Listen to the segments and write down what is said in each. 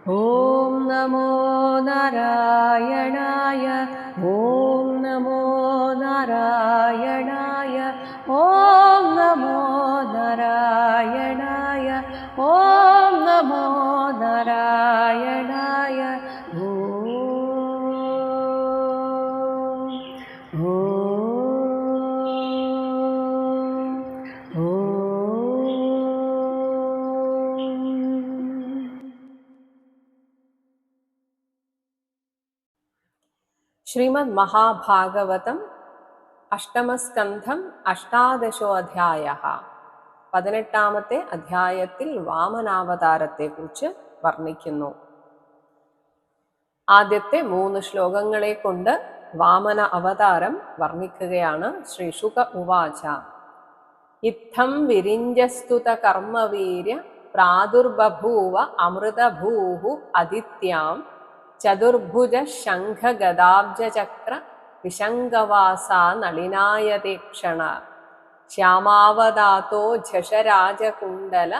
ഓം നമോ നാരായണായ. ഓം നമോ നാരായണായ. ഓം നമോ നാരായണായ. ഓം നമോ നാരായണായ. ഓം ശ്രീമദ് മഹാഭാഗവതം അഷ്ടമസ്കന്ധം അഷ്ടാദശോധ്യായഃ. 18ാമത്തെ അധ്യായത്തിൽ വാമനാവതാരത്തെക്കുറിച്ച് വർണ്ണിക്കുന്നു. ആദ്യത്തെ 3 ശ്ലോകങ്ങളെ കൊണ്ട് വാമന അവതാരം വർണ്ണിക്കുകയാണ്. ശ്രീ ശുക ഉവാച. ഇത്തം വിരിഞ്ജസ്തുത കർമ്മവീര്യ പ്രാദുർബഭൂവ അമൃതഭൂഹു അദിത്യാം ചതുർഭുജ ശംഖഗദാബ്ജചക്ര വിശങ്കവാസാ നളിനായതേക്ഷണ ശ്യാമാവതാതോ ഝഷരാജകുണ്ടല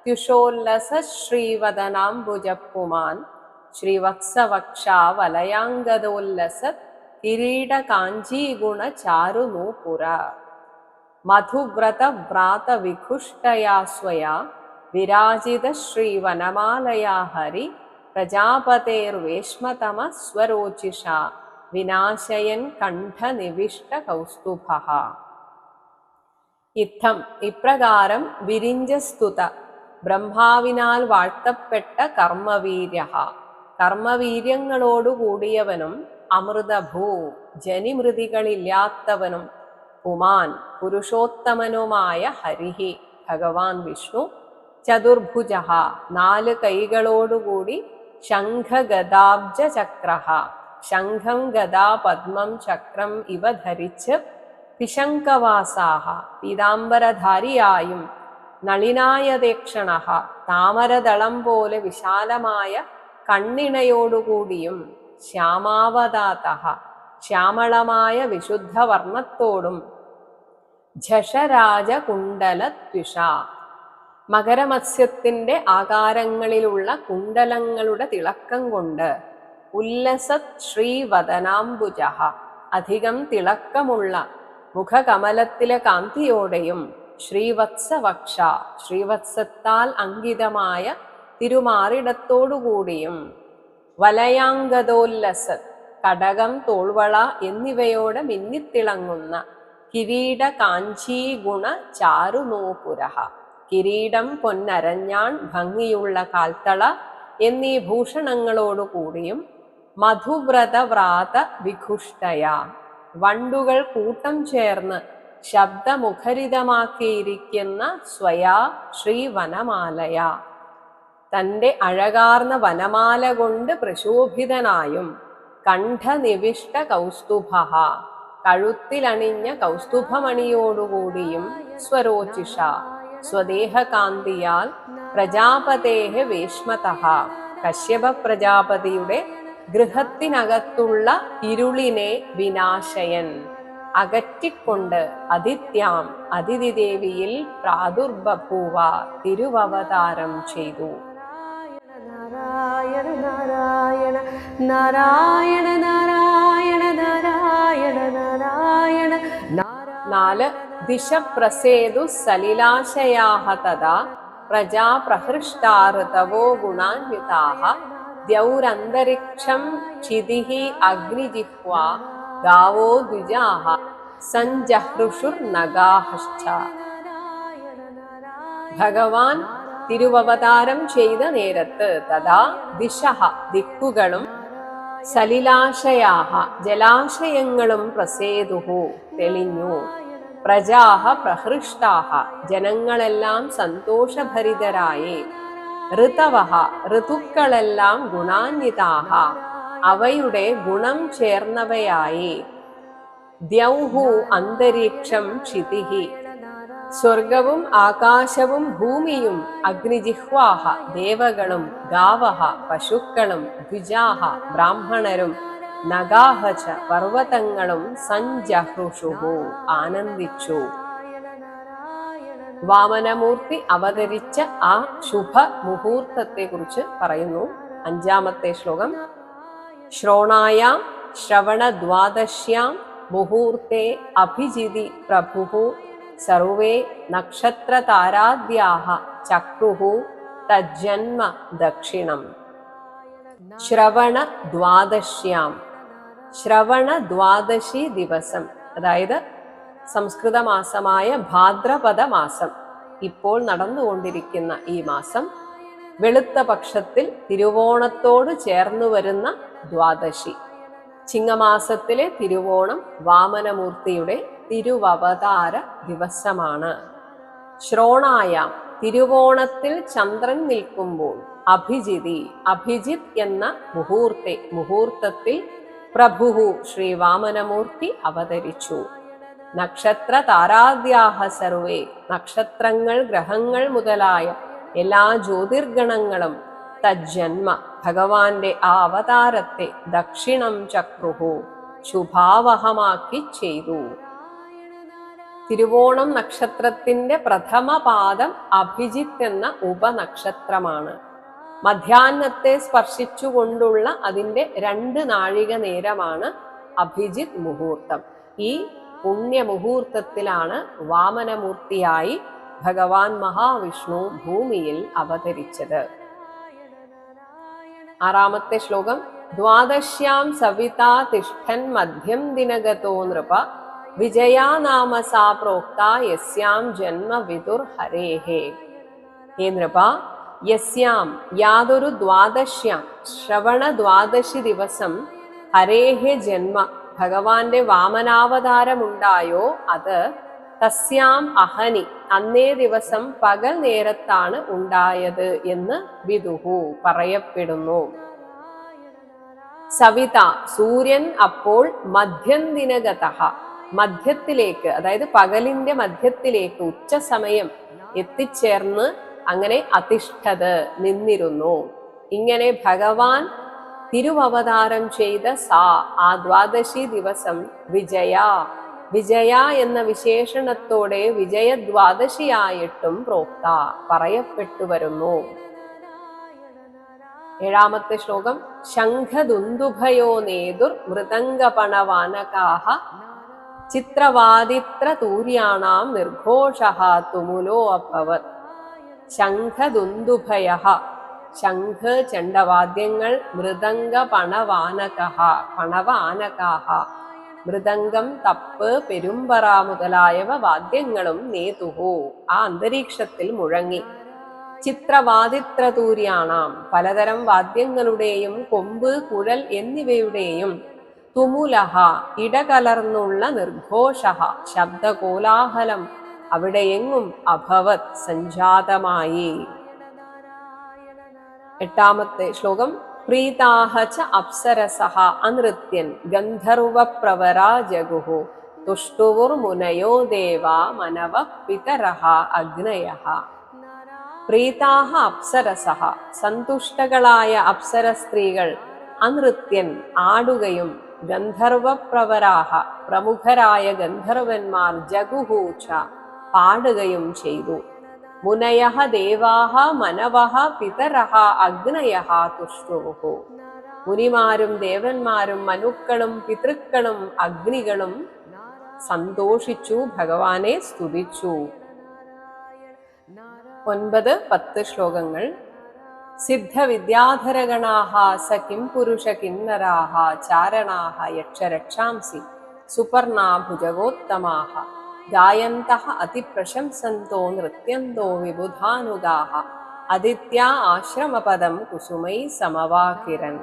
ത്യുഷോല്ലസ ശ്രീവദനാംബുജപ്പുമാൻ ശ്രീവത്സവക്ഷാ വലയാംഗദോല്ലസത് കിരീടകാഞ്ചീഗുണ ചാരുനൂപുര മധുവ്രത വ്രാത വിഘുഷ്ടയാ സ്വയാ വിരാജിത ശ്രീവനമാലയാ ഹരി പ്രജാപതേർവേശ്മതമ സ്വരോചിഷ വിനാശയൻ കണ്ഠനിവിഷ്ട കൗസ്തുഭഃ. ഇത്തം ഇപ്രകാരം വിരിഞ്ജസ്തുത ബ്രഹ്മാവിനാൽ വാഴ്ത്തപ്പെട്ട കർമ്മവീര്യ കർമ്മവീര്യങ്ങളോടുകൂടിയവനും അമൃതഭൂ ജനിമൃതികളില്ലാത്തവനും പുമാൻ പുരുഷോത്തമനുമായ ഹരിഹി ഭഗവാൻ വിഷ്ണു ചതുർഭുജ 4 കൈകളോടുകൂടി ശംഖഗദാബ്ജ ചക്രഃ ശംഖം ഗദാ പദ്മം ചക്രം ഇവ ധരിച്ച് പിശങ്കവാസാഹ പീതാംബരധാരിയായും നളിനായതേക്ഷണഃ താമരദളം പോലെ വിശാലമായ കണ്ണിണയോടുകൂടിയും ശ്യാമാവതാതഃ ശ്യാമളമായ വിശുദ്ധവർണ്ണത്തോടും ഝഷരാജകുണ്ടലത്വിഷ മകരമത്സ്യത്തിന്റെ ആകാരങ്ങളിലുള്ള കുണ്ടലങ്ങളുടെ തിളക്കം കൊണ്ട് ഉല്ലസത് ശ്രീവദനാംബുജ അധികം തിളക്കമുള്ള മുഖകമലത്തിലെ കാന്തിയോടെയും ശ്രീവത്സവക്ഷ ശ്രീവത്സത്താൽ അങ്കിതമായ തിരുമാറിടത്തോടുകൂടിയും വലയാംഗദോല്ലസത് കടകം തോൾവള എന്നിവയോടെ മിന്നിത്തിളങ്ങുന്ന കിരീട കാഞ്ചീഗുണ ചാരുനൂപുരഃ കിരീടം പൊന്നരഞ്ഞാൺ ഭംഗിയുള്ള കാൽത്തള എന്നീ ഭൂഷണങ്ങളോടുകൂടിയും മധുവ്രത വ്രാത വിഘുഷ്ടയ വണ്ടുകൾ കൂട്ടം ചേർന്ന് ശബ്ദമുഖരിതമാക്കിയിരിക്കുന്ന സ്വയാ ശ്രീവനമാലയ തൻ്റെ അഴകാർന്ന വനമാല കൊണ്ട് പ്രശോഭിതനായും കണ്ഠനിവിഷ്ട കൗസ്തുഭഃ കഴുത്തിലണിഞ്ഞ കൗസ്തുഭമണിയോടുകൂടിയും സ്വരോചിഷ സ്വദേഹകാന്തിയാൽ പ്രജാപതേഹ വേശ്മതഃ കശ്യപ പ്രജാപതിയുടെ ഗൃഹത്തിനകത്തുള്ള ഇരുളിനെ വിനാശയൻ അകറ്റിക്കൊണ്ട് അദിത്യാം അതിഥിദേവിയിൽ പ്രാദുർബഭൂവ തിരുവവതാരം ചെയ്തു. നാരായണ നാരായണ നാരായണ നാരായണ നാരായണ നാരായണ 4 ദിശ പ്രസേതു സലിലാശയാഃ തഥാ പ്രജാ പ്രഹൃഷ്ടാ ഋതവോ ഗുണാന്വിതാഃ ദ്യൗരന്തരിക്ഷം ക്ഷിതിഃ അഗ്നിജിഹ്വാ ഗാവോ ദ്വിജാഃ സഞ്ജഹൃഷുർനഗാഃശ്ച. ഭഗവാൻ തിരുവവതാരം ചെയ്ത നേരത്ത് തഥാ ദിശഃ ദിക്കുകളും സലിലാശയാഃ ജലാശയങ്ങളും പ്രസേതുഹു തെളിഞ്ഞു പ്രജാഃ പ്രഹൃഷ്ടാഃ ജനങ്ങളെല്ലാം സന്തോഷഭരിതരായി ഋതവഃ ഋതുക്കളെല്ലാം ഗുണാന്വിതാഃ അവയുടെ ഗുണം ചേർന്നവയായി ദ്യൗഹു അന്തരീക്ഷം ക്ഷിതിഃ സ്വർഗവും ആകാശവും ഭൂമിയും അഗ്നിജിഹ്വാഹ ദേവകളും ഗാവഹ പശുക്കളും ദ്വിജാഹ ബ്രാഹ്മണരും നഗാഹച പർവ്വതങ്ങളും സഞ്ജഹൃഷുഹു ആനന്ദിച്ചു. വാമനമൂർത്തി അവതരിച്ച ആ ശുഭ മുഹൂർത്തത്തെ കുറിച്ച് പറയുന്നു. അഞ്ചാമത്തെ ശ്ലോകം. ശ്രോണായാം ശ്രവണദ്വാദശ്യാം മുഹൂർത്തെ അഭിജിതി പ്രഭുഃ സർവേ നക്ഷത്രതാരാദ്യാഃ ചക്രുഃ തജ്ജന്മ ദക്ഷിണം. ശ്രവണദ്വാദശ്യാം, ശ്രവണദ്വാദശി ദിവസം, അതായത് സംസ്കൃത മാസമായ ഭാദ്രപദ മാസം, ഇപ്പോൾ നടന്നുകൊണ്ടിരിക്കുന്ന ഈ മാസം, വെളുത്ത പക്ഷത്തിൽ തിരുവോണത്തോട് ചേർന്നു വരുന്ന ദ്വാദശി. ചിങ്ങമാസത്തിലെ തിരുവോണം വാമനമൂർത്തിയുടെ തിരുവവതാര ദിവസമാണ്. ശ്രോണായാം, തിരുവോണത്തിൽ ചന്ദ്രൻ നിൽക്കുമ്പോൾ, അഭിജിതി, അഭിജിത് എന്ന മുഹൂർത്തത്തിൽ പ്രഭുഃ ശ്രീ വാമനമൂർത്തി അവതരിച്ചു. നക്ഷത്ര താരാദ്യാഹ സർവേ, നക്ഷത്രങ്ങൾ, ഗ്രഹങ്ങൾ മുതലായ എല്ലാ ജ്യോതിർഗണങ്ങളും തജ്ജന്മ, ഭഗവാന്റെ ആ അവതാരത്തെ ദക്ഷിണം ചക്രുഃ, ശുഭാവഹമാക്കി ചെയ്തു. തിരുവോണം നക്ഷത്രത്തിന്റെ പ്രഥമ പാദം അഭിജിത്ത് എന്ന ഉപനക്ഷത്രമാണ്. മധ്യാഹ്നത്തെ സ്പർശിച്ചുകൊണ്ടുള്ള അതിന്റെ 2 നാഴിക നേരമാണ് അഭിജിത്ത് മുഹൂർത്തം. ഈ പുണ്യമുഹൂർത്തത്തിലാണ് വാമനമൂർത്തിയായി ഭഗവാൻ മഹാവിഷ്ണു ഭൂമിയിൽ അവതരിച്ചത്. ആറാമത്തെ ശ്ലോകം. ദ്വാദശ്യാം സവിതാ തിഷ്ഠൻ മധ്യം ദിനഗതോ നൃപ വിജയാ നാമ സാ പ്രോക്ത യസ്യാം ജന്മ വിദുർ ഹരേഹേ. ഹേ നൃപ, യസ്യാം, യാതൊരു ദ്വാദശ്യാം, ശ്രവണ ദ്വാദശി ദിവസം, ഹരേഹേ ജന്മ, ഭഗവാന്റെ വാമനാവതാരമുണ്ടായോ അത്, തസ്യാം അഹനി, അന്നേ ദിവസം പകൽ നേരത്താണ് ഉണ്ടായത് എന്ന് വിദുഹു, പറയപ്പെടുന്നു. സവിത, സൂര്യൻ അപ്പോൾ മധ്യന്തിനഗതഃ, മധ്യത്തിലേക്ക്, അതായത് പകലിന്റെ മധ്യത്തിലേക്ക്, ഉച്ചസമയം എത്തിച്ചേർന്ന് അങ്ങനെ അതിഷ്ഠത്, നിന്നിരുന്നു. ഇങ്ങനെ ഭഗവാൻ തിരുവവതാരം ചെയ്ത ആ ദ്വാദശി ദിവസം വിജയ, വിജയ എന്ന വിശേഷണത്തോടെ വിജയദ്വാദശിയായിട്ടും പ്രോക്ത, പറയപ്പെട്ടു വരുന്നു. ഏഴാമത്തെ ശ്ലോകം. ശംഖദുന്ദുഭയോ നേതുർ മൃദംഗപണവാനകാഃ ചിത്രവാദിത്രതൂര്യാണാം നിർഘോഷഃ തുമുലോ അഭവത്. ശംഖദുന്ദുഭയഃ, ശംഖ്, ചെണ്ടവാദ്യങ്ങൾ, മൃദംഗ പണവാനകഃ, പണവ ആനകാഃ, മൃദംഗം, തപ്പ്, പെരുമ്പറ മുതലായവ വാദ്യങ്ങളും നേതുഹു, ആ അന്തരീക്ഷത്തിൽ മുഴങ്ങി. ചിത്രവാദിത്രതൂര്യാണാം, പലതരം വാദ്യങ്ങളുടെയും കൊമ്പ്, കുഴൽ എന്നിവയുടെയും, തുമുലഹ, ഇടകലർന്നുള്ള നിർഘോഷഃ, ശബ്ദകോലാഹലം അവിടെയെങ്ങും അഭവത്, സഞ്ജാതമായി. എട്ടാമത്തെ ശ്ലോകം. പ്രീതാഹ ച അപ്സരസഃ അനൃത്യൻ ഗന്ധർവപ്രവരാ ജഗുഃ തുഷ്ടുവുർമുനയോ ദേവാ മനവഃ പിതരഃ അഗ്നയഃ. പ്രീതാഹ അപ്സരസഃ, സന്തുഷ്ടകളായ അപ്സര സ്ത്രീകൾ, അനൃത്യൻ, ആടുകയും, ഗന്ധർവപ്രവരാഹ, പ്രമുഖരായ ഗന്ധർവന്മാർ, ജഗുഃ ച, പാടുകയും ചെയ്തു. മുനയഃ ദേവാഃ മനവഃ പിതരഃ അഗ്നയഃ തുഷ്ടുവുഃ, മുനിമാരും ദേവന്മാരും മനുക്കളും പിതൃക്കളും അഗ്നികളും സന്തോഷിച്ചു, ഭഗവാനെ സ്തുതിച്ചു. 9, 10 ശ്ലോകങ്ങൾ. സിദ്ധവിദ്യാധരഗണാഃ സ കിം പുരുഷ കിന്നരാഃ ചാരണാഃ യക്ഷരക്ഷാംസി സുപർണാ ഭുജഗോത്തമാഃ ഗായന്തഃ അതിപ്രശംസന്തോ നൃത്യന്തോ വിബുധാനുഗാഃ അദിത്യാ ആശ്രമപദം കുസുമൈ സമവാകിരൻ.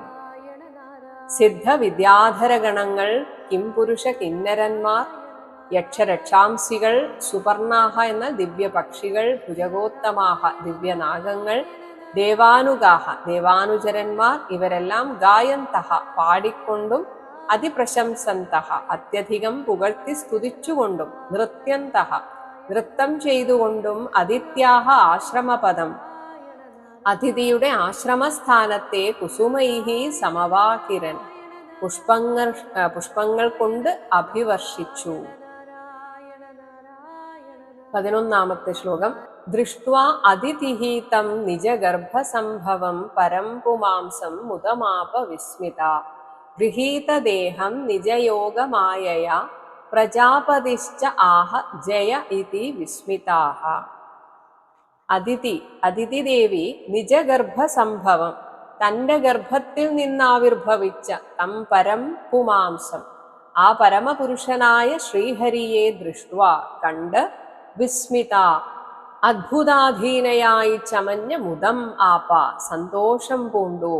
സിദ്ധവിദ്യാധരഗണങ്ങൾ, കിംപുരുഷ കിന്നരന്മാർ, യക്ഷരക്ഷാംസികൾ, സുപർണാഹ എന്ന ദിവ്യപക്ഷികൾ, ഭുജഗോത്തമാഹ ദിവ്യനാഗങ്ങൾ, ദേവാനുഗാഹ ദേവാനുചരന്മാർ, ഇവരെല്ലാം ഗായന്തഃ പാടിക്കൊണ്ടും, അതിപ്രശംസന്തഃ അത്യധികം പുകഴ്ത്തി സ്തുതിച്ചുകൊണ്ടും, നൃത്യന്തഃ നൃത്തം ചെയ്തുകൊണ്ടും, അതിഥ്യാഹ ആശ്രമപദം അതിഥിയുടെ ആശ്രമസ്ഥാനത്തെ കുസുമൈഹി സമവാകിരൻ പുഷ്പങ്ങൾ കൊണ്ട് അഭിവർഷിച്ചു. 11-ാമത്തെ ശ്ലോകം. ദൃഷ്ട്വാ അതിഥിഃ തം നിജഗർഭസംഭവം പരം പുമാംസം മുദമാപ വിസ്മിത ഗൃഹീതദേഹം നിജയോഗമായയാ പ്രജാപതിശ്ച ആഹ ജയ ഇതി വിസ്മിതാഃ. അതിഥി ദേവി നിജഗർഭസംഭവം തന്റെ ഗർഭത്തിൽ നിന്നാവിർഭവിച്ച തം പരം പുമാംസം ആ പരമപുരുഷനായ ശ്രീഹരിയെ ദൃഷ്ട്വാ കണ്ട് വിസ്മിത അദ്ഭുതാധീനയായി ചമഞ്ഞ മുദം ആപ സന്തോഷം പൂണ്ടു.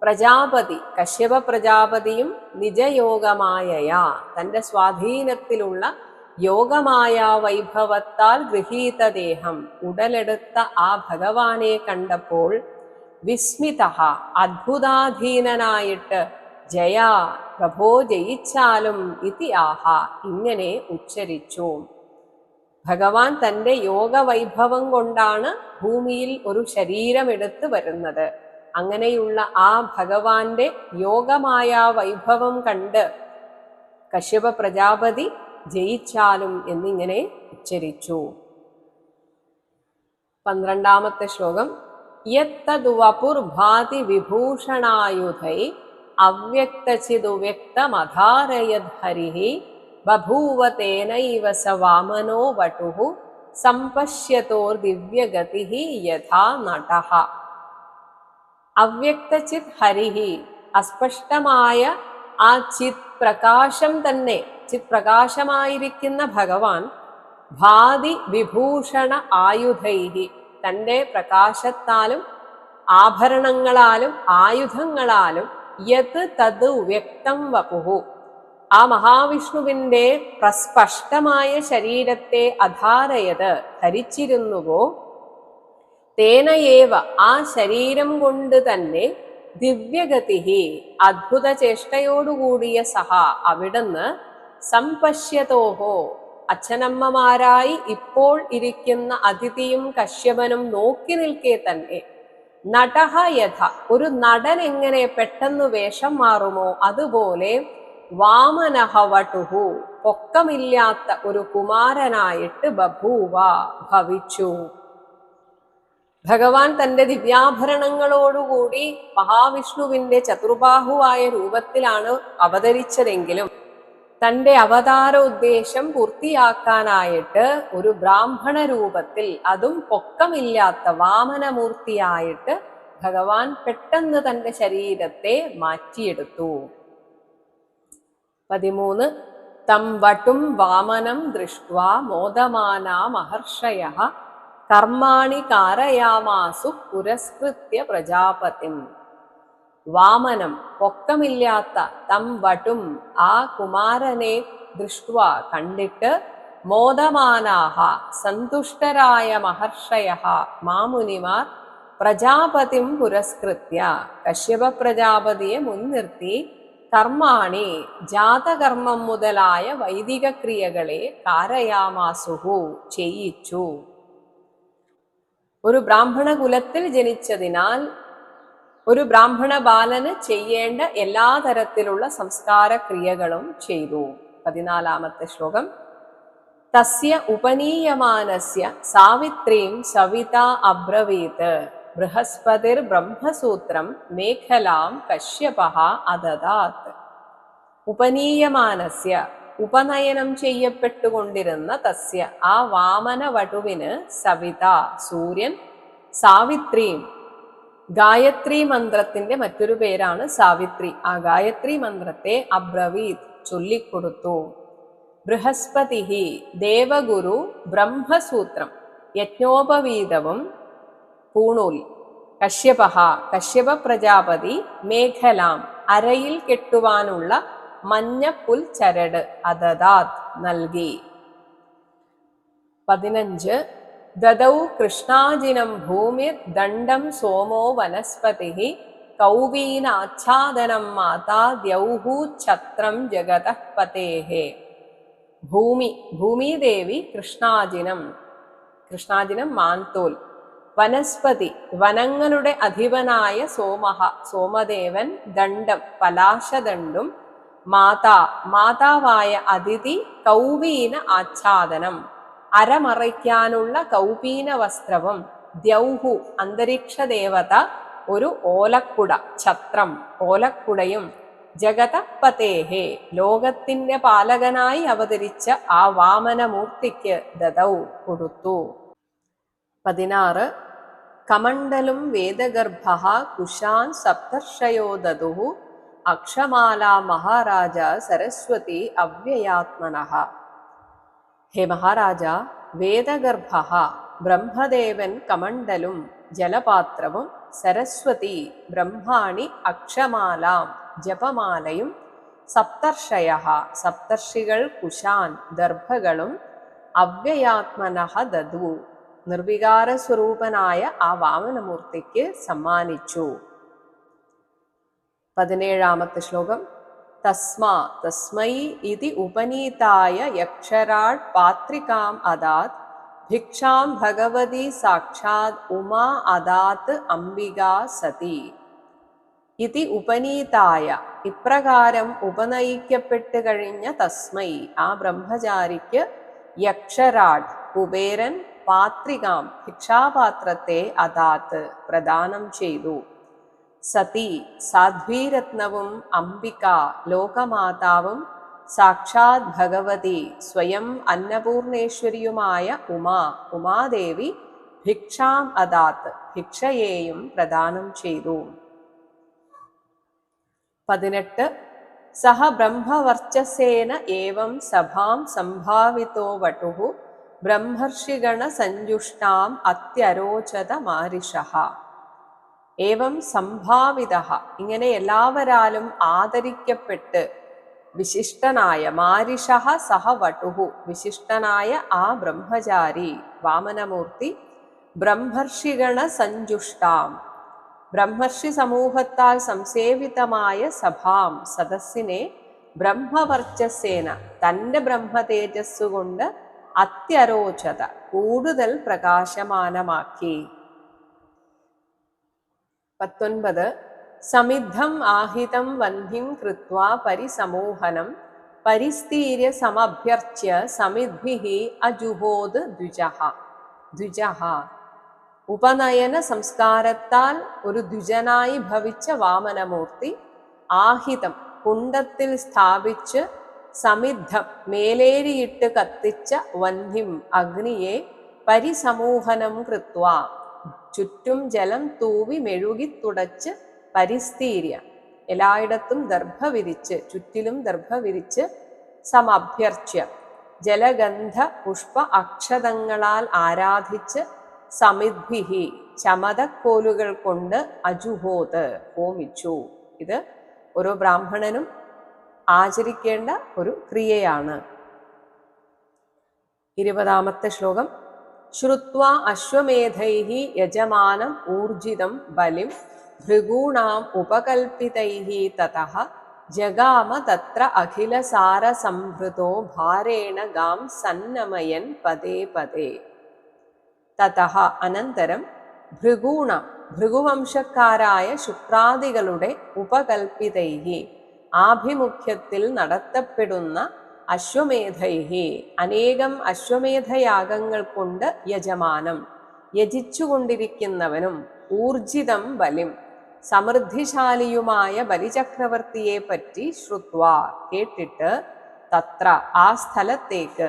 പ്രജാപതി കശ്യപ പ്രജാപതിയും നിജയോഗമായയാ തന്റെ സ്വാധീനത്തിലുള്ള യോഗമായ വൈഭവത്താൽ ഗൃഹീതദേഹം ഉടലെടുത്ത ആ ഭഗവാനെ കണ്ടപ്പോൾ വിസ്മിത അദ്ഭുതാധീനനായിട്ട് ജയ പ്രഭോ ജയിച്ചാലും ഇതി ആഹ ഇങ്ങനെ ഉച്ചരിച്ചു. ഭഗവാൻ തന്റെ യോഗവൈഭവം കൊണ്ടാണ് ഭൂമിയിൽ ഒരു ശരീരമെടുത്ത് വരുന്നത്. അങ്ങനെയുള്ള ആ ഭഗവാന്റെ യോഗമായ വൈഭവം കണ്ട് കശ്യപ പ്രജാപതി ജയിച്ചാലും എന്നിങ്ങനെ ഉച്ചരിച്ചു. 12ാമത്തെ ശ്ലോകം. യത്തദ്വപുർഭാതി വിഭൂഷണായുധൈ അവ്യക്തചിദുവ്യക്തമധാരയത് ഹരിഃ ബഭൂവ തേനൈവ സ വാമനോ വടുഃ സംപശ്യതോർദിവ്യഗതിഃ യഥാ നടഃ. അവ്യക്തചിത് ഹരിഃ അസ്പഷ്ടമായ ആ ചിത് പ്രകാശം തന്നെ, ചിത് പ്രകാശമായിരിക്കുന്ന ഭഗവാൻ ഭാതി വിഭൂഷണ ആയുധൈഹി തന്റെ പ്രകാശത്താലും ആഭരണങ്ങളാലും ആയുധങ്ങളാലും യത് തത് വ്യക്തം വപുഹു ആ മഹാവിഷ്ണുവിന്റെ പ്രസ്പഷ്ടമായ ശരീരത്തെ അധാരയത് ധരിച്ചിരുന്നുവോ തേനയേവ ആ ശരീരം കൊണ്ട് തന്നെ ദിവ്യഗതിഹി അദ്ഭുത ചേഷ്ടയോടുകൂടിയ സഹ അവിടുന്ന് സംപശ്യതോഹോ അച്ഛനമ്മമാരായി ഇപ്പോൾ ഇരിക്കുന്ന അതിഥിയും കശ്യപനും നോക്കി നിൽക്കെ തന്നെ നടഹ യഥ ഒരു നടൻ എങ്ങനെ പെട്ടെന്ന് വേഷം മാറുമോ അതുപോലെ വാമനഹ വടുഹു പൊക്കമില്ലാത്ത ഒരു കുമാരനായിട്ട് ബഭൂവ ഭവിച്ചു. ഭഗവാൻ തന്റെ ദിവ്യാഭരണങ്ങളോടുകൂടി മഹാവിഷ്ണുവിന്റെ ചതുർബാഹുവായ രൂപത്തിലാണ് അവതരിച്ചതെങ്കിലും തന്റെ അവതാര ഉദ്ദേശം പൂർത്തിയാക്കാനായിട്ട് ഒരു ബ്രാഹ്മണ രൂപത്തിൽ, അതും പൊക്കമില്ലാത്ത വാമനമൂർത്തിയായിട്ട് ഭഗവാൻ പെട്ടെന്ന് തന്റെ ശരീരത്തെ മാറ്റിയെടുത്തു. 13 തം വടും വാമനം ദൃഷ്ട്വാ മോദമാനാ മഹർഷയഃ കർമാണി കാരയാമാസു പുരസ്കൃത്യ പ്രജാപതിം. വാമനം പൊക്കമില്ലാത്ത തം വടും ആ കുമാരനെ ദൃഷ്ട്വാ കണ്ടിട്ട് മോദമാനാഹ സന്തുഷ്ടരായ മഹർഷയഃ മാമുനിമാർ പ്രജാപതിം പുരസ്കൃത്യ കശ്യപ പ്രജാപതിയെ മുൻനിർത്തി കർമാണി ജാതകർമ്മം മുതലായ വൈദിക ക്രിയകളെ കാരയാമാസുഹു ചെയ്യിച്ചു. ഒരു ബ്രാഹ്മണ കുലത്തിൽ ജനിച്ചതിനാൽ ഒരു ബ്രാഹ്മണ ബാലന് ചെയ്യേണ്ട എല്ലാ തരത്തിലുള്ള സംസ്കാര ക്രിയകളും ചെയ്തു. 14ാമത്തെ ശ്ലോകം. തസ്യ ഉപനീയമാനസ്യ സാവിത്രീം സവിത അബ്രവീത് ബൃഹസ്പതിർ ബ്രഹ്മസൂത്രം മേഖലാം കശ്യപഃ അദദാത്. ഉപനീയമാനസ്യ ഉപനയനം ചെയ്യപ്പെട്ടുകൊണ്ടിരുന്ന തസ്യ ആ വാമന വടുവിന് സവിത സൂര്യൻ സാവിത്രീം ഗായത്രി മന്ത്രത്തിന്റെ മറ്റൊരു പേരാണ് സാവിത്രി. ആ ഗായത്രി മന്ത്രത്തെ അബ്രവീത് ചൊല്ലിക്കൊടുത്തു. ബൃഹസ്പതിഹി ദേവഗുരു ബ്രഹ്മസൂത്രം യജ്ഞോപവീതവും പൂണൂൽ കശ്യപഃ കശ്യപ പ്രജാപതി മേഖലാം അരയിൽ കെട്ടുവാനുള്ള മഞ്ഞപ്പുൽ ചരട് അദദാത് നൽകി. 15 ദദൗ കൃഷ്ണാജിനം ഭൂമിർ ദണ്ഡം സോമോ വനസ്പതിഃ കൗവീനാച്ഛാദനം മാതാ ദ്യൗഹു ഛത്രം ജഗതഃ പതേഃ. ഭൂമിദേവി കൃഷ്ണാജിനം, കൃഷ്ണാജിനം മാൻതോൽ. വനസ്പതി വനങ്ങളുടെ അധിപനായ സോമദേവൻ. ദണ്ഡം പലാശദണ്ഡും. മാതാവായ അതിഥി കൗവീന ആച്ഛാദനം അരമറയ്ക്കാനുള്ള കൗപീന വസ്ത്രവും, ദ്യൗഹു അന്തരീക്ഷ ദേവത ഒരു ഓലക്കുട, ഛത്രം ഓലക്കുടയും, ജഗതപതേഹേ ലോകത്തിന്റെ പാലകനായി അവതരിച്ച ആ വാമനമൂർത്തിക്ക് ദദൗ കൊടുത്തു. 16 കമണ്ഡലും വേദഗർഭ കുശാൻ സപ്തർഷയോ ദദുഃ അക്ഷമാല മഹാരാജ സരസ്വതി അവ്യയാത്മനഃ. ഹേ മഹാരാജ, വേദഗർഭ ബ്രഹ്മദേവൻ കമണ്ഡലും ജലപാത്രവും, സരസ്വതി ബ്രഹ്മാണി അക്ഷമാലാം ജപമാലയും, സപ്തർഷയ സപ്തർഷികൾ കുശാൻ ദർഭകളും, അവ്യയാത്മനഃ ദദു നിർവികാര സ്വരൂപനായ ആ വാമനമൂർത്തിക്ക് സമ്മാനിച്ചു. 17 ശ്ലോകം. തസ്മാ തസ്മൈ ഇതി ഉപനീതായ യക്ഷരാട് പാത്രികാം അദാത് ഭിക്ഷാം ഭഗവതി സാക്ഷാത് ഉമാ അദാത് അംബികാ സതി. ഇതി ഉപനീതായ ഇപ്രകാരം ഉപനയിക്കപ്പെട്ട് കഴിഞ്ഞ തസ്മൈ ആ ബ്രഹ്മചാരിക്ക്, യക്ഷരാട് കുബേരൻ, പാത്രികാം ഭിക്ഷാപാത്രത്തെ അദാത്ത് പ്രദാനം ചെയ്തു, സതി സാധ്വീരത്നവും, അംബിക ലോകമാതാവും, സാക്ഷാത് ഭഗവതി സ്വയം അന്നപൂർണേശ്വരിയുമായ ഉമാദേവി ഭിക്ഷാം അദാത്ത് ഭിക്ഷയെയും പ്രദാനം ചെയ്തു. 18 സഹ ബ്രഹ്മവർച്ചസേന ഏവം സഭാം സംഭാവിതോ വടുഃ ബ്രഹ്മർഷിഗണ സഞ്ജുഷ്ടാം അത്യരോചത മാരിഷഃ. ഏവം സംഭാവിതഃ ഇങ്ങനെ എല്ലാവരാലും ആദരിക്കപ്പെട്ട് വിശിഷ്ടനായ, മാരിഷഃ സഹ വടുഃ വിശിഷ്ടനായ ആ ബ്രഹ്മചാരി വാമനമൂർത്തി, ബ്രഹ്മർഷിഗണ സഞ്ജുഷ്ടാം ബ്രഹ്മർഷി സമൂഹത്താൽ സംസേവിതമായ സഭാം സദസ്സിനെ, ബ്രഹ്മവർച്ചസേന തൻ്റെ ബ്രഹ്മതേജസ്സുകൊണ്ട്, അത്യരോചത കൂടുതൽ പ്രകാശമാനമാക്കി. 19 സമിദ്ധം ആഹിതം വന്ധ്യം കൃത്വാ പരിസമൂഹനം പരിസ്ഥീര്യ സമഭ്യർച്ച്യ സമിദ്ഭിഃ അജുഹോത് ദ്വിജഃ. ഉപനയന സംസ്കാരത്താൽ ഒരു ദ്വിജനായി ഭവിച്ച വാമനമൂർത്തി, ആഹിതം കുണ്ടത്തിൽ സ്ഥാപിച്ച്, സമിദ്ധം മേലേരിയിട്ട് കത്തിച്ച, വന്ധ്യം അഗ്നിയെ, പരിസമൂഹനം കൃത്വാ ചുറ്റും ജലം തൂവി മെഴുകി തുടച്ച്, പരിസ്ഥീര്യ എല്ലായിടത്തും ദർഭ വിരിച്ച്, ചുറ്റിലും ദർഭ വിരിച്ച്, സമഭ്യർച്ച്യ ജലഗന്ധ പുഷ്പ അക്ഷതങ്ങളാൽ ആരാധിച്ച്, സമിദ്ഭിഹി ചമതക്കോലുകൾ കൊണ്ട്, അജുഹോത് ഹോമിച്ചു. ഇത് ഓരോ ബ്രാഹ്മണനും ആചരിക്കേണ്ട ഒരു ക്രിയയാണ്. 20 ശ്ലോകം. ശ്രുത്വാ അശ്വമേധൈഃ യജമാനം ഊർജിതം ബലിം ഭൃഗൂണാം ഉപകൽപിതൈഃ തതഃ ജഗാമ തത്ര അഖിലസാരസംഭൃതോ ഭാരേണ ഗാം സന്നമയൻ പദേ പദേ. തതഃ അനന്തരം, ഭൃഗൂണാം ഭൃഗുവംശക്കാരായ ശുക്രാദികളുടെ, ഉപകൽപിതൈഃ ആഭിമുഖ്യത്തിൽ നടത്തപ്പെടുന്ന, അശ്വമേധൈഃ അനേകം അശ്വമേധയാഗങ്ങൾ കൊണ്ട്, യജമാനം യജിച്ചുകൊണ്ടിരിക്കുന്നവനും, ഊർജിതം ബലിം സമൃദ്ധിശാലിയുമായ ബലിചക്രവർത്തിയെ പറ്റി, ശ്രുത്വാ കേട്ടിട്ട്, തത്ര ആ സ്ഥലത്തേക്ക്,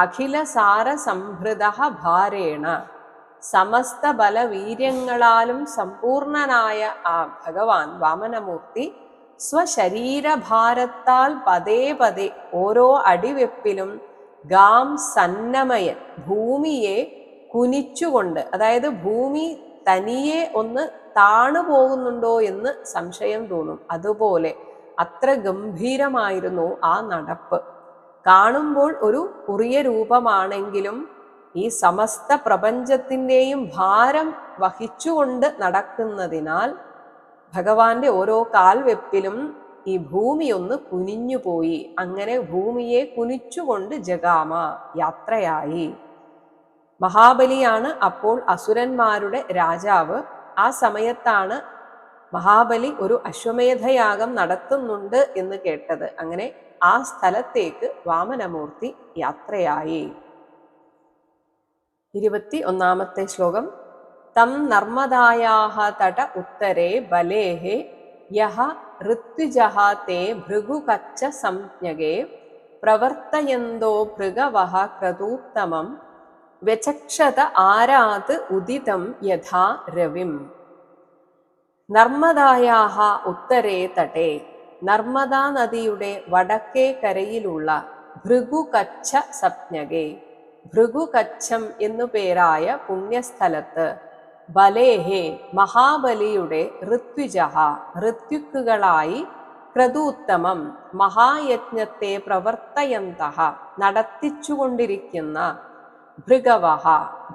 അഖിലസാരസംഭൃതഃ ഭാരേണ സമസ്ത ബലവീര്യങ്ങളാലും സമ്പൂർണനായ ആ ഭഗവാൻ വാമനമൂർത്തി, സ്വശരീരഭാരത്താൽ പതേ പതേ ഓരോ അടിവെപ്പിലും, ഗാം സന്നമയൻ ഭൂമിയെ കുനിച്ചുകൊണ്ട്, അതായത് ഭൂമി തനിയെ ഒന്ന് താണു പോകുന്നുണ്ടോ എന്ന് സംശയം തോന്നും, അതുപോലെ അത്ര ഗംഭീരമായിരുന്നു ആ നടപ്പ്. കാണുമ്പോൾ ഒരു കുറിയ രൂപമാണെങ്കിലും ഈ സമസ്ത പ്രപഞ്ചത്തിൻ്റെയും ഭാരം വഹിച്ചുകൊണ്ട് നടക്കുന്നതിനാൽ ഭഗവാന്റെ ഓരോ കാൽവെപ്പിലും ഈ ഭൂമി ഒന്ന് കുനിഞ്ഞുപോയി. അങ്ങനെ ഭൂമിയെ കുനിച്ചുകൊണ്ട് ജഗാമ യാത്രയായി. മഹാബലിയാണ് അപ്പോൾ അസുരന്മാരുടെ രാജാവ്. ആ സമയത്താണ് മഹാബലി ഒരു അശ്വമേധയാഗം നടത്തുന്നുണ്ട് എന്ന് കേട്ടത്. അങ്ങനെ ആ സ്ഥലത്തേക്ക് വാമനമൂർത്തി യാത്രയായി. 21 ശ്ലോകം. തം നർമ്മദായാഃ തട ഉത്തരേ ബലേഃ യഃ ഋത്വിജഃ തേ ഭൃഗുകച്ഛ സംജ്ഞകേ പ്രവർത്തയന്തോ ഭൃഗവഃ ക്രതൂത്തമം വ്യചക്ഷത ആരാത് ഉദിതം യഥാ രവിം. നർമ്മദായാഃ ഉത്തരേ തടേ, നർമ്മദാ നദിയുടെ വടക്കേ കരയിലുള്ള ഭൃഗുകച്ഛ സംജ്ഞകേ, ഭൃഗുകച്ഛം എന്നു പേരായ പുണ്യസ്ഥലത്ത് ബലേഹേ മഹാബലിയുടെ ഋത്വിജഃ ഋത്വിക്കുകളായി ക്രതൂത്തമം മഹായജ്ഞത്തെ പ്രവർത്തയന്തഃ നടത്തിച്ചുകൊണ്ടിരിക്കുന്ന ഭൃഗവഃ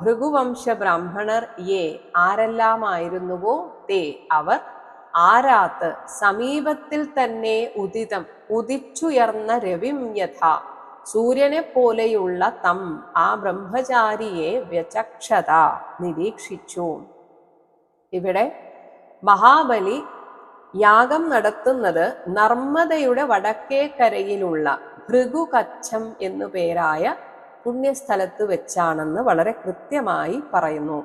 ഭൃഗുവംശ ബ്രാഹ്മണർ യേ ആരെല്ലാമായിരുന്നുവോ തേ അവർ ആരാത്ത് സമീപത്തിൽ തന്നെ ഉദിതം ഉദിച്ചുയർന്ന രവിം യഥ സൂര്യനെ പോലെയുള്ള തം ആ ബ്രഹ്മചാരിയെ വ്യചക്ഷത നിരീക്ഷിച്ചു. ഇവിടെ മഹാബലി യാഗം നടത്തുന്നത് നർമ്മദയുടെ വടക്കേ കരയിലുള്ള ഭൃഗുകച്ഛം എന്നു പേരായ പുണ്യസ്ഥലത്ത് വെച്ചാണെന്ന് വളരെ കൃത്യമായി പറയുന്നു.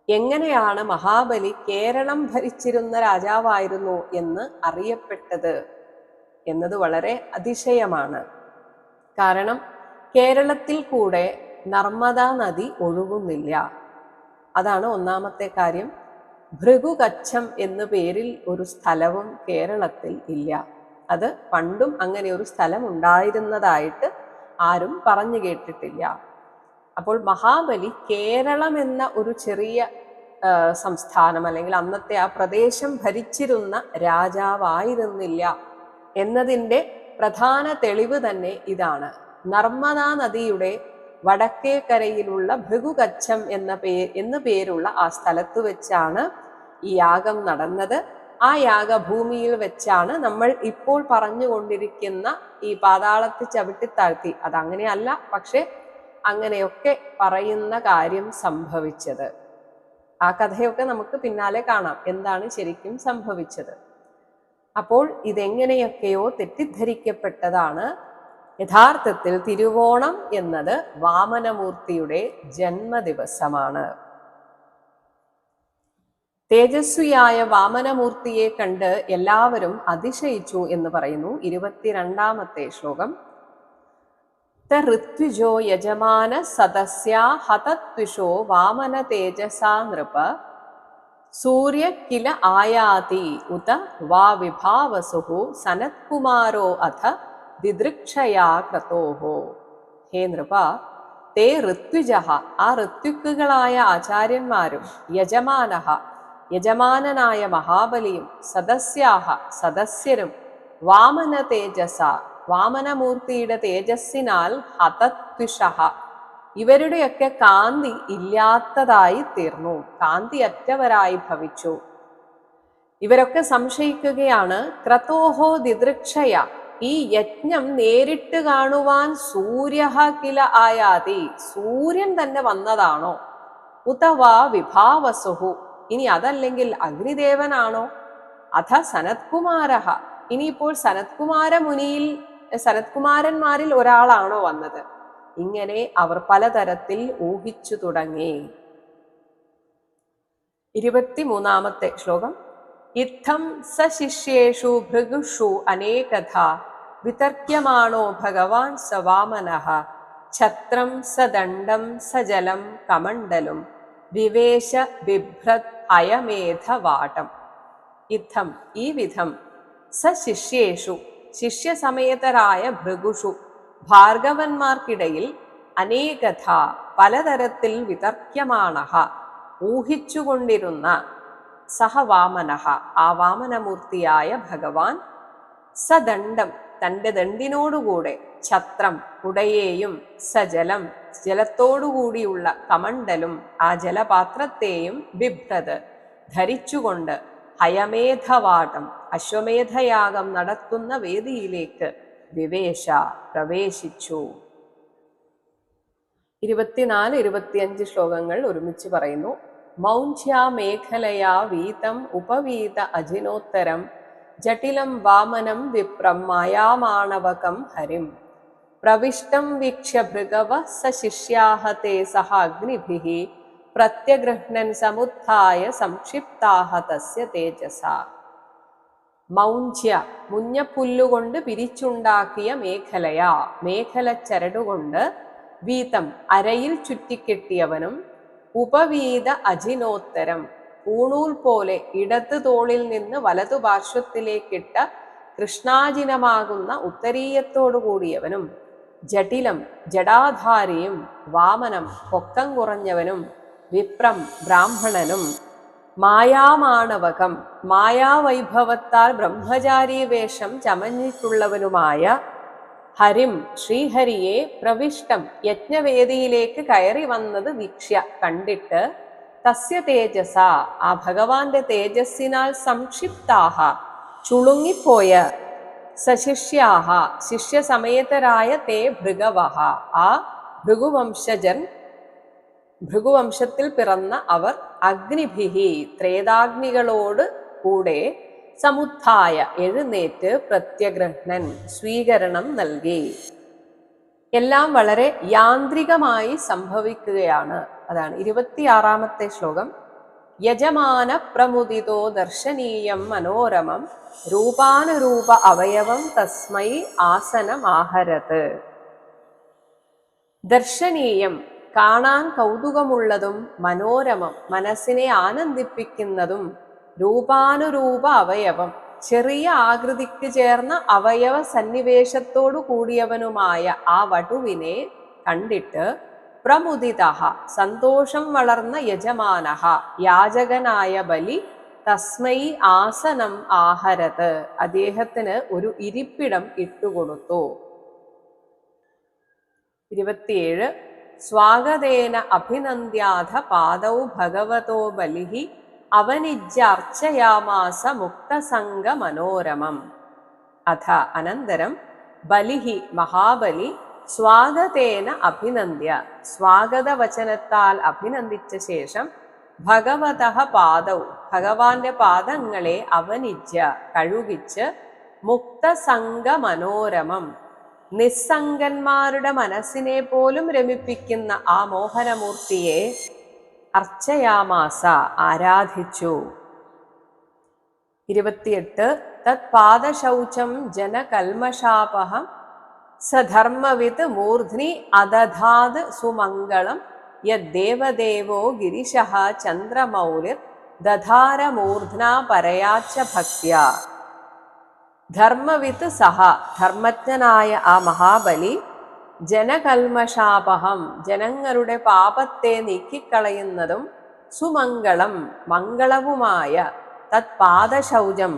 എങ്ങനെയാണ് മഹാബലി കേരളം ഭരിച്ചിരുന്ന രാജാവായിരുന്നു എന്ന് അറിയപ്പെട്ടത് എന്നത് വളരെ അതിശയമാണ്. കാരണം കേരളത്തിൽ കൂടെ നർമ്മദാ നദി ഒഴുകുന്നില്ല. അതാണ് ഒന്നാമത്തെ കാര്യം. ഭൃഗുകച്ഛം എന്നു പേരിൽ ഒരു സ്ഥലവും കേരളത്തിൽ ഇല്ല. അത് പണ്ടും അങ്ങനെ ഒരു സ്ഥലം ഉണ്ടായിരുന്നതായിട്ട് ആരും പറഞ്ഞു കേട്ടിട്ടില്ല. അപ്പോൾ മഹാബലി കേരളം എന്ന ഒരു ചെറിയ സംസ്ഥാനം അല്ലെങ്കിൽ അന്നത്തെ ആ പ്രദേശം ഭരിച്ചിരുന്ന രാജാവായിരുന്നില്ല എന്നതിൻ്റെ പ്രധാന തെളിവ് തന്നെ ഇതാണ്. നർമ്മദാ നദിയുടെ വടക്കേ കരയിലുള്ള ഭൃഗുകച്ഛം എന്ന പേരുള്ള ആ സ്ഥലത്ത് വെച്ചാണ് ഈ യാഗം നടന്നത്. ആ യാഗഭൂമിയിൽ വെച്ചാണ് നമ്മൾ ഇപ്പോൾ പറഞ്ഞുകൊണ്ടിരിക്കുന്ന ഈ പാതാളത്തിൽ ചവിട്ടിത്താഴ്ത്തി, അതങ്ങനെയല്ല, പക്ഷെ അങ്ങനെയൊക്കെ പറയുന്ന കാര്യം സംഭവിച്ചത്. ആ കഥയൊക്കെ നമുക്ക് പിന്നാലെ കാണാം, എന്താണ് ശരിക്കും സംഭവിച്ചത്. അപ്പോൾ ഇതെങ്ങനെയൊക്കെയോ തെറ്റിദ്ധരിക്കപ്പെട്ടതാണ്. യഥാർത്ഥത്തിൽ തിരുവോണം എന്നത് വാമനമൂർത്തിയുടെ ജന്മദിവസമാണ്. തേജസ്വിയായ വാമനമൂർത്തിയെ കണ്ട് എല്ലാവരും അതിശയിച്ചു എന്ന് പറയുന്നു 22 ശ്ലോകം. ഋത്വിജോ യജമാന സദസ്യാ ഹതത്വിഷോ വാമന തേജസാ നൃപ സൂര്യ കില ആയാതി ഉത വാ വിഭാവസുഹു സനത്കുമാരോ അഥ ദിദൃക്ഷയാ ക്രതോഹോ. ഹേ നൃപ, തേ ഋത്വിജഃ ആ ഋത്വിക്കുകളായ ആചാര്യന്മാരും യജമാനഃ യജമാനനായ മഹാബലിയും സദസ്യാഹ സദസ്യരും വാമന തേജസ വാമനമൂർത്തിയുടെ തേജസ്സിനാൽ ഹതത്വിഷഃ ഇവരുടെയൊക്കെ കാന്തി ഇല്ലാത്തതായി തീർന്നു, കാന്തി അറ്റവരായി ഭവിച്ചു. ഇവരൊക്കെ സംശയിക്കുകയാണ്, ക്രതോഹോ ദിദൃക്ഷയ ഈ യജ്ഞം നേരിട്ട് കാണുവാൻ സൂര്യഃ കില ആയാതി സൂര്യൻ തന്നെ വന്നതാണോ, ഉതവാ വിഭാവസുഹു ഇനി അതല്ലെങ്കിൽ അഗ്നിദേവനാണോ, അഥ സനത്കുമാരഃ ഇനിയിപ്പോൾ സനത്കുമാരന്മാരിൽ ഒരാളാണോ വന്നത്. ഇങ്ങനെ അവർ പലതരത്തിൽ ഊഹിച്ചു തുടങ്ങി. 23 ശ്ലോകം. ഇത്തം സശിഷ്യേഷു ഭൃഗുഷു അനേകഥ വിതർക്യമാണോ ഭഗവാൻ സ വാമനഃ ഛത്രം സദണ്ഡം സജലം കമണ്ഡലും വിവേശ ബിഭ്രത് അയമേധവാടം. ഇത്തം ഈ വിധം സശിഷ്യേഷു ശിഷ്യസമേതരായ ഭൃഗുഷു ഭാർഗവന്മാർക്കിടയിൽ അനേകഥ പലതരത്തിൽ വിതർക്യമാണഃ ഊഹിച്ചുകൊണ്ടിരുന്ന സഹ വാമനഃ ആ വാമനമൂർത്തിയായ ഭഗവാൻ സദണ്ഡം തൻ്റെ ദണ്ഡിനോടുകൂടെ ഛത്രം കുടയെയും സജലം ജലത്തോടുകൂടിയുള്ള കമണ്ഡലും ആ ജലപാത്രത്തെയും ബിഭ്രത് ധരിച്ചുകൊണ്ട് ഹയമേധവാടം അശ്വമേധയാഗം നടത്തുന്ന വേദിയിലേക്ക് വിവേശ പ്രവേശിച്ചു. 24-25 ശ്ലോകങ്ങൾ ഒരുമിച്ച് പറയുന്നു. മൗഞ്ച്യാ മേഖലയാ വീതം ഉപവീത അജിനോത്തരം ജട്ടിലം വാമനം വിപ്രം മായാമാണവകം ഹരിം പ്രവിഷ്ടം വീക്ഷ്യ ഭൃഗവ സ ശിഷ്യാഹ തേ സഹ അഗ്നിഭിഃ പ്രത്യഗൃഹ്ണൻ സമുത്ഥായ സംക്ഷിപ്താഹ തസ്യ തേജസ. മൗഞ്ച്യ മുഞ്ഞപ്പുല്ലുകൊണ്ട് പിരിച്ചുണ്ടാക്കിയ മേഖലയാ, മേഖലച്ചരടുകൊണ്ട് വീതം അരയിൽ ചുറ്റിക്കെട്ടിയവനും ഉപവീത അജിനോത്തരം പൂണൂൽ പോലെ ഇടത് തോളിൽ നിന്ന് വലതു പാർശ്വത്തിലേക്കിട്ട കൃഷ്ണാജിനമാകുന്ന ഉത്തരീയത്തോടു കൂടിയവനും ജടിലം ജടാധാരിയും വാമനം പൊക്കം കുറഞ്ഞവനും വിപ്രം ബ്രാഹ്മണനും മായാമാണവകം മായാവൈഭവത്താൽ ബ്രഹ്മചാരി വേഷം ചമഞ്ഞിട്ടുള്ളവനുമായ ഹരിം ശ്രീഹരിയെ പ്രവിഷ്ടം യജ്ഞവേദിയിലേക്ക് കയറി വന്നത് വീക്ഷ്യ കണ്ടിട്ട് തസ്യ തേജസ ആ ഭഗവാന്റെ തേജസ്സിനാൽ സംക്ഷിപ്താഹ ചുളുങ്ങിപ്പോയ സശിഷ്യാഹ ശിഷ്യസമേതരായ തേ ഭൃഗവഹ ആ ഭൃഗുവംശജൻ ഭൃഗുവംശത്തിൽ പിറന്ന അവർ അഗ്നിഭിഹി ത്രേതാഗ്നികളോട് കൂടെ സമുത്ഥായ എഴുന്നേറ്റ് പ്രത്യഗൃഹ്ണൻ സ്വീകരണം നൽകി. എല്ലാം വളരെ യാന്ത്രികമായി സംഭവിക്കുകയാണ്. അതാണ് 26-ാമത്തെ ശ്ലോകം. യജമാന പ്രമുദിതോ ദർശനീയം മനോരമം രൂപാനുരൂപ അവയവം തസ്മൈ ആസനമാഹരത്. ദർശനീയം കാണാൻ കൗതുകമുള്ളതും മനോരമം മനസ്സിനെ ആനന്ദിപ്പിക്കുന്നതും രൂപാനുരൂപ അവയവം ചെറിയ ആകൃതിക്ക് ചേർന്ന അവയവ സന്നിവേശത്തോടു കൂടിയവനുമായ ആ വടുവിനെ കണ്ടിട്ട് പ്രമുദിതഃ സന്തോഷം വളർന്ന യജമാനഃ യാചകനായ ബലി തസ്മൈ ആസനം ആഹരത് അദ്ദേഹത്തിന് ഒരു ഇരിപ്പിടം ഇട്ടുകൊടുത്തു. 27 സ്വാഗതേന അഭിനന്ദ്യാഥ പാദൗ ഭഗവതോ ബലിഃ അവനിജ്യ അർച്ചയാമാസ മുക്തസംഗ മനോരമം. അഥ അനന്തരം ബലിഃ മഹാബലി സ്വാഗതേന അഭിനന്ദ്യ സ്വാഗതവചനത്താൽ അഭിനന്ദിച്ച ശേഷം ഭഗവതഃ പാദൗ ഭഗവാന്റെ പാദങ്ങളെ അവനിജ്യ കഴുകിച്ച് മുക്തസംഗ മനോരമം നിസ്സംഗന്മാരുടെ മനസ്സിനെ പോലും രമിപ്പിക്കുന്ന ആ മോഹനമൂർത്തിയെ അർച്ചയാമാസ ആരാധിച്ചു. 28 തത് പാദശൗചം ജനകൽമഷാപഹം സധർമ്മവിത് മൂർധ്നി അദധാത് സുമംഗളം യദ്ദേവദേവോ ഗിരിശഃ ചന്ദ്രമൗലിർ ദധാരമൂർധ്നാ പരയാച്ച ഭക്ത്യാ. ധർമ്മവിത്ത് സഹ ധർമ്മജ്ഞനായ ആ മഹാബലി ജനകൽമഷാപഹം ജനങ്ങളുടെ പാപത്തെ നീക്കിക്കളയുന്നതും സുമംഗളം മംഗളവുമായ തത്പാദശൗചം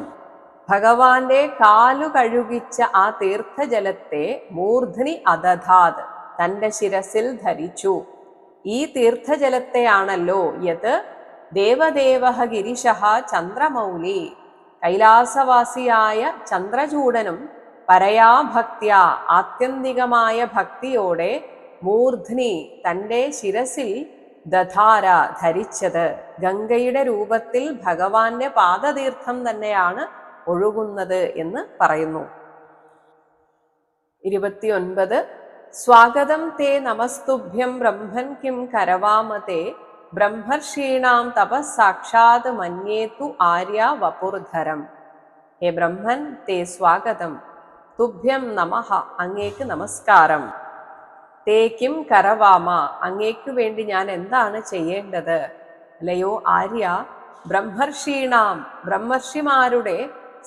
ഭഗവാന്റെ കാലു കഴുകിച്ച ആ തീർത്ഥജലത്തെ മൂർധ്നി അദധാത് തൻ്റെ ശിരസിൽ ധരിച്ചു. ഈ തീർത്ഥജലത്തെയാണല്ലോ യത് ദേവദേവഃ ഗിരിശഃ ചന്ദ്രമൗലി കൈലാസവാസിയായ ചന്ദ്രചൂഡനും പരയാഭക്ത്യ ആത്യന്തികമായ ഭക്തിയോടെ മൂർധ്നി തൻ്റെ ശിരസിൽ ദധാര ധരിച്ചത്. ഗംഗയുടെ രൂപത്തിൽ ഭഗവാന്റെ പാദതീർത്ഥം തന്നെയാണ് ഒഴുകുന്നത് എന്ന് പറയുന്നു. 29 സ്വാഗതം തേ നമസ്തുഭ്യം ബ്രഹ്മൻ കിം കരവാമതേ ബ്രഹ്മർഷീണാം തപസ്സാക്ഷാത് മന്യേതു ആര്യ വപുർധരം. ഹേ ബ്രഹ്മൻ, തേ സ്വാഗതം. തുഭ്യം നമഃ, അങ്ങേക്ക് നമസ്കാരം. തേ കിം കരവാമ, അങ്ങേക്കു വേണ്ടി ഞാൻ എന്താണ് ചെയ്യേണ്ടത്? അല്ലയോ ആര്യ, ബ്രഹ്മർഷീണാം ബ്രഹ്മർഷിമാരുടെ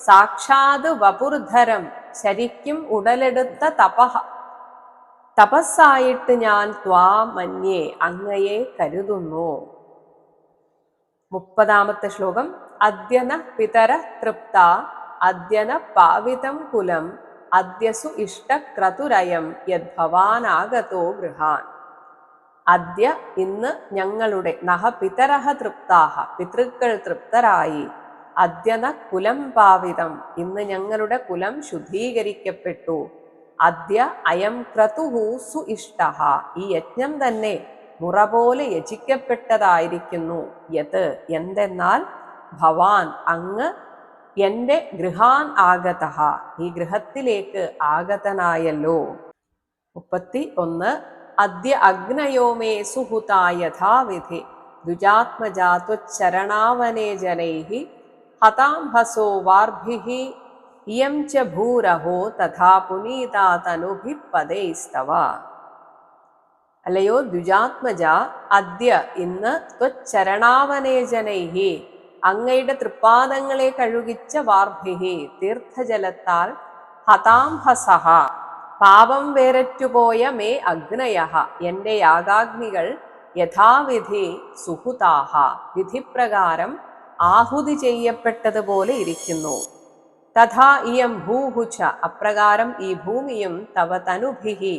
സാക്ഷാത് വപുർധരം ശരിക്കും ഉടലെടുത്ത തപസ്സായിട്ട് ഞാൻ ത്വാ മന്യേ അങ്ങയെ കരുതുന്നു. 30-ാമത്തെ ശ്ലോകം. അദ്യന പിതര തൃപ്ത അദ്യന പാവിതം കുലം അദ്യസു ഇഷ്ടക്രതുരയം യദ്ഭവാനാഗതോ ഗൃഹാൻ. അദ്യ ഇന്ന് ഞങ്ങളുടെ നഹ പിതരഹ തൃപ്താഹ പിതൃക്കൾ തൃപ്തരായി. അദ്യന കുലം പാവിതം ഇന്ന് ഞങ്ങളുടെ കുലം ശുദ്ധീകരിക്കപ്പെട്ടു. അദ്യ അയം ക്രതുഹു സു ഇഷ്ടഃ ഈ യജ്ഞം തന്നെ മുറ പോലെ യജിക്കപ്പെട്ടതായിരിക്കുന്നു. യത് എന്തെന്നാൽ ഭവാൻ അങ്ങ് എൻ്റെ ഗൃഹാൻ ആഗതഃ ഈ ഗൃഹത്തിലേക്ക് ആഗതനായല്ലോ. 31 അദ്യ അഗ്നയോ മേ സുഹൃതാ യഥാവിധി ദ്വിജാത്മജാ ത്വച്ചരണാവനേ ജനൈഃ ഹതാം ഹസോ വാർഭിഃ ഇയം ച ഭൂരഹോ തഥാ പുനീതാ തനുഭിഃ പദൈസ്തവ. അല്ലയോ ദ്വിജാത്മജ, അദ്യ ഇന്ന് ത്വച്ചരണാവനേ ജനൈഃ അങ്ങയുടെ തൃപ്പാദങ്ങളെ കഴുകിച്ച വാർഭിഃ തീർത്ഥജലത്താൽ ഹതാം ഹസഃ പാപം വേരറ്റുപോയ മേ അഗ്നയഃ എന്റെ യാഗാഗ്നികൾ യഥാവിധി സുഹൃതാഹ വിധിപ്രകാരം ആഹുതി ചെയ്യപ്പെട്ടതുപോലെ ഇരിക്കുന്നു. തഥാ ഇയം ഭൂഹുച അപ്രകാരം ഈ ഭൂമിയും തവ തനുഭിഹി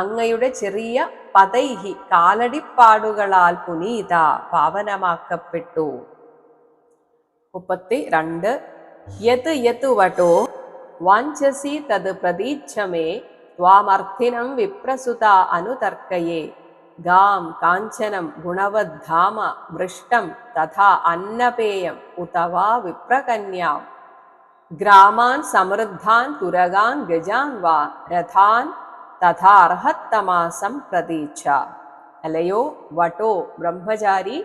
അങ്ങയുടെ ചെറിയ പദൈഹി കാലടിപ്പാടുകളാൽ പുനീത പാവനമാക്കപ്പെട്ടു. 32 യത് യത് വടോ വാഞ്ചസി തത് പ്രതീച്ഛമേ ത്വാമർത്ഥിനം വിപ്രസുത അനുതർക്കയേ ഗാം കാഞ്ചനം ഗുണവദ്ധാമ മൃഷ്ടം തഥാ അന്നപേയം ഉത വാ വിപ്രകന്യാം ഗ്രാമാൻ സമൃദ്ധാൻ തുരകാൻ ഗജാൻ വാ രഥാൻ തഥാ അർഹത്തമാസം പ്രതീച്ഛ. അല്ലയോ വടോ ബ്രഹ്മചാരി,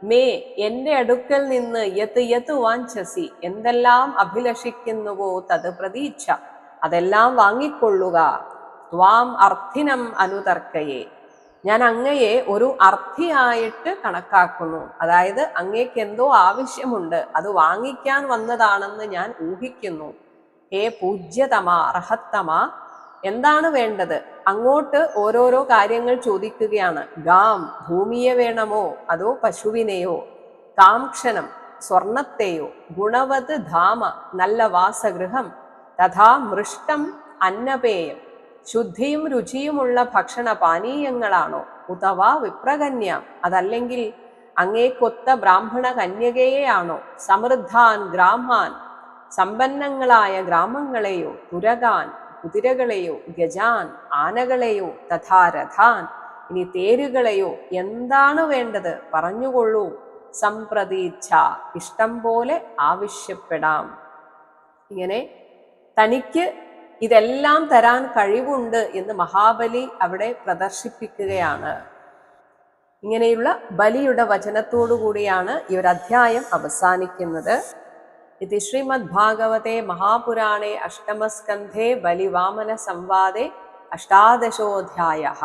മേ എന്റെ അടുക്കൽ നിന്ന് യത് യത് വാഞ്ചസി എന്തെല്ലാം അഭിലഷിക്കുന്നുവോ തത് പ്രതീച്ഛ അതെല്ലാം വാങ്ങിക്കൊള്ളുക. ത്വാം അർത്ഥിനം അനുതർക്കയെ ഞാൻ അങ്ങയെ ഒരു അർത്ഥിയായിട്ട് കണക്കാക്കുന്നു. അതായത് അങ്ങേക്ക് എന്തോ ആവശ്യമുണ്ട്, അത് വാങ്ങിക്കാൻ വന്നതാണെന്ന് ഞാൻ ഊഹിക്കുന്നു. ഹേ പൂജ്യതമ അർഹത്തമ, എന്താണ് വേണ്ടത്? അങ്ങോട്ട് ഓരോരോ കാര്യങ്ങൾ ചോദിക്കുകയാണ്. ഗാം ഭൂമിയെ വേണമോ അതോ പശുവിനെയോ? കാംക്ഷണം സ്വർണത്തെയോ? ഗുണവത് ധാമ നല്ല വാസഗൃഹം, തഥാ മൃഷ്ടം അന്നപേയം ശുദ്ധിയും രുചിയുമുള്ള ഭക്ഷണ പാനീയങ്ങളാണോ? ഉതവാ വിപ്രകന്യാം അതല്ലെങ്കിൽ അങ്ങേക്കൊത്ത ബ്രാഹ്മണ കന്യകയെയാണോ? സമൃദ്ധാൻ ഗ്രാമാൻ സമ്പന്നങ്ങളായ ഗ്രാമങ്ങളെയോ? തുരകാൻ കുതിരകളെയോ? ഗജാൻ ആനകളെയോ? തഥാ രഥാൻ ഇനി തേരുകളെയോ? എന്താണ് വേണ്ടത്? പറഞ്ഞുകൊള്ളൂ. സംപ്രതീച്ഛ ഇഷ്ടം പോലെ ആവശ്യപ്പെടാം. ഇങ്ങനെ തനിക്ക് ഇതെല്ലാം തരാൻ കഴിവുണ്ട് എന്ന് മഹാബലി അവിടെ പ്രദർശിപ്പിക്കുകയാണ്. ഇങ്ങനെയുള്ള ബലിയുടെ വചനത്തോടു കൂടിയാണ് ഈ ഒരു അധ്യായം അവസാനിക്കുന്നത്. ഇത് ശ്രീമദ് ഭാഗവതേ മഹാപുരാണേ അഷ്ടമസ്കന്ധേ ബലിവാമന സംവാദേ അഷ്ടാദശോധ്യായഃ.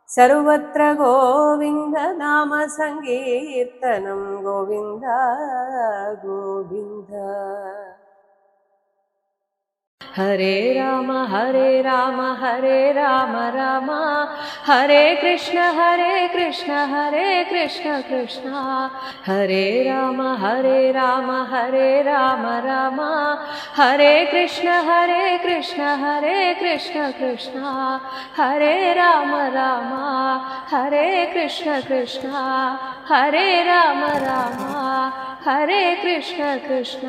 സർവത്ര ഗോവിന്ദ നാമ സങ്കീർത്തനം ഗോവിന്ദ ഗോവിന്ദ. ഹരേ രാമ ഹരേ രാമ ഹരേ രാമ രാമ ഹരേ കൃഷ്ണ ഹരേ കൃഷ്ണ ഹരേ കൃഷ്ണ കൃഷ്ണ ഹരേ രാമ ഹരേ രാമ ഹരേ രാമ രാമ ഹരേ കൃഷ്ണ ഹരേ കൃഷ്ണ ഹരേ കൃഷ്ണ കൃഷ്ണ ഹരേ രാമ രാമ ഹരേ കൃഷ്ണ കൃഷ്ണ ഹരേ രാമ രാമ ഹരേ കൃഷ്ണ കൃഷ്ണ.